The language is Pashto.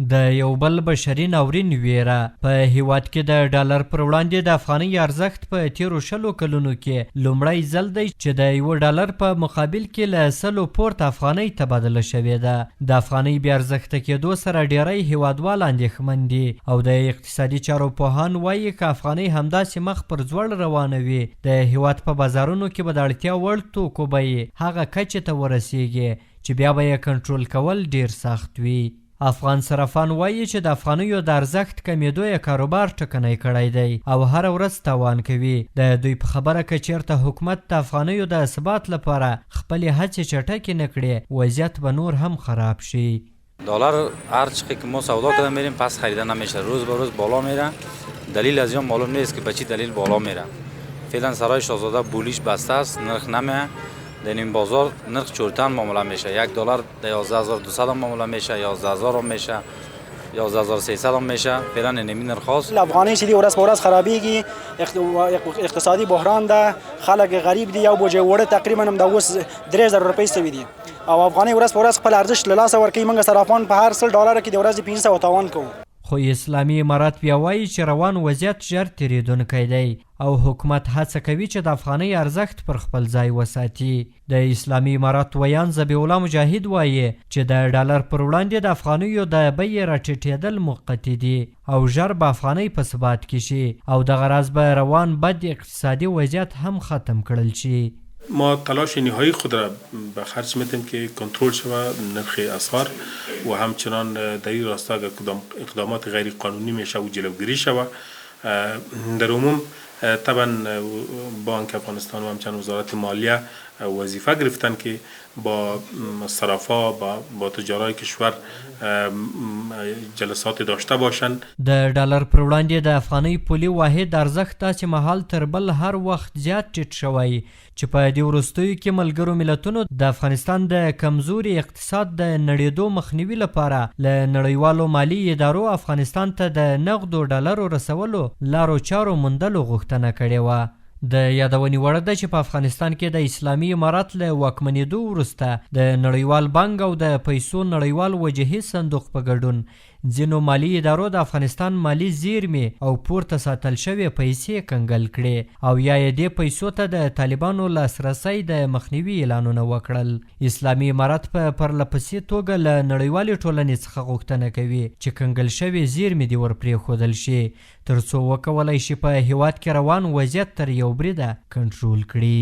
د یو بل بشري ناورین ویره په هیواد کې د ډالر پر وړاندې د افغانۍ ارزښت په تیرو 100 کلونو کې لومړی ځل دی چې د یو ډالر په مقابل کې له 100 پورته افغانۍ تبادله شوې ده. د افغانۍ بې ارزښته کېدو سره ډیری هیوادوال اندېښمن دي او د اقتصادي چارو پوهان وایي که افغانۍ همداسې مخ پر ځوړ روانه وي د هیواد په بازارونو کې به د اړتیا وړ توکو بیې هغه کچې ته ورسیږي چې بیا به یې کنټرول کول ډیر سخت وي. افغان صرافان وایي چې د افغانیو د ارزښت کمیدو یې کاروبار ټکنی کړی دی او هره ورځ تاوان کوي. د دوی په خبره که چیرته حکومت د افغانیو د ثبات لپاره خپلې هڅې چټکې نه کړي وضعیت به نور هم خراب شي. دلار هر چقدر که ما سودا کنیم میریم پس خریده نمیشه، روز به روز بالا میره. دلیل از این معلوم نیست که به چی دلیل بالا میره. فعلا سرای شاهزاده بولیش بسته است، نرخ نمیه. در این بازار نرخ چورتن معامله میشه. $1 11200 هم معامله میشه، 11000 هم میشه، 11300 هم میشه. فعلا اینمی نرخ هاست. افغانی چیزی ورځ په ورځ خرابېږي، اقتصادي بحران ده، خلک غریب دي. یو بوجه وړه تقریبا هم د اوس 3000 روپۍ سوي دي او افغاني ورځ په ورځ خپل ارزښت له لاسه ورکوي. موږ صرافان په هر $100 کې د ورځې 500 تاوان کوو. خو اسلامي امارات بیا وایي چې روان وضعیت ژر تېرېدونکی دی او حکومت هڅه کوي چې د افغانۍ ارزښت پر خپل ځای وساتي. د اسلامي امارات ویان ذبیح الله مجاهد وایي چې د ډالر پر وړاندې د افغانیو د بیې راټیټېدل موقتي دي او ژر به افغانۍ په ثبات کې شي او دغه راز به روان بد اقتصادي وضعیت هم ختم کړل شي. ما تلاش نهایی خود را به خرج میدیم که کنترل شود نرخ اسعار و همچنان در این راستا اقدامات غیر قانونی میشه و جلوگیری شود. در عموم طبعا بانک افغانستان و همچنان وزارت مالیه وظیفه گرفتن که با صرافا با تجارای کشور جلسات داشته باشند. د ډالر پر وړاندې د افغانۍ پولي واحد ارزښت داسې مهال تر بل هر وخت زیات ټیټ شوی چې په دې وروستیو کې ملګرو ملتونو د افغانستان د کمزوري اقتصاد د نړېدو مخنیوي لپاره له نړیوالو مالي ادارو افغانستان ته د نغدو ډالرو رسولو لارو چارو موندلو غوښتنه کړې وه. د یادونې وړ ده چې په افغانستان کې د اسلامي امارات له واکمنېدو وروسته د نړیوال بانک او د پیسو نړیوال وجهي صندوق په ګډون ځینو مالي ادارو د افغانستان مالي زیرمې او پورته ساتل شوې پیسې کنګل کړې او یا یې دې پیسو ته د طالبانو لاسرسی د مخنیوي اعلانونه وکړل. اسلامي امارات په پرلهپسې توګه له نړیوالې ټولنې څخه غوښتنه کوي چې کنګل شوې زیرمې دې ورپرېښودل شي تر څو وکولی شي په هیواد کې روان وضعیت تر یو بریده کنټرول کړي.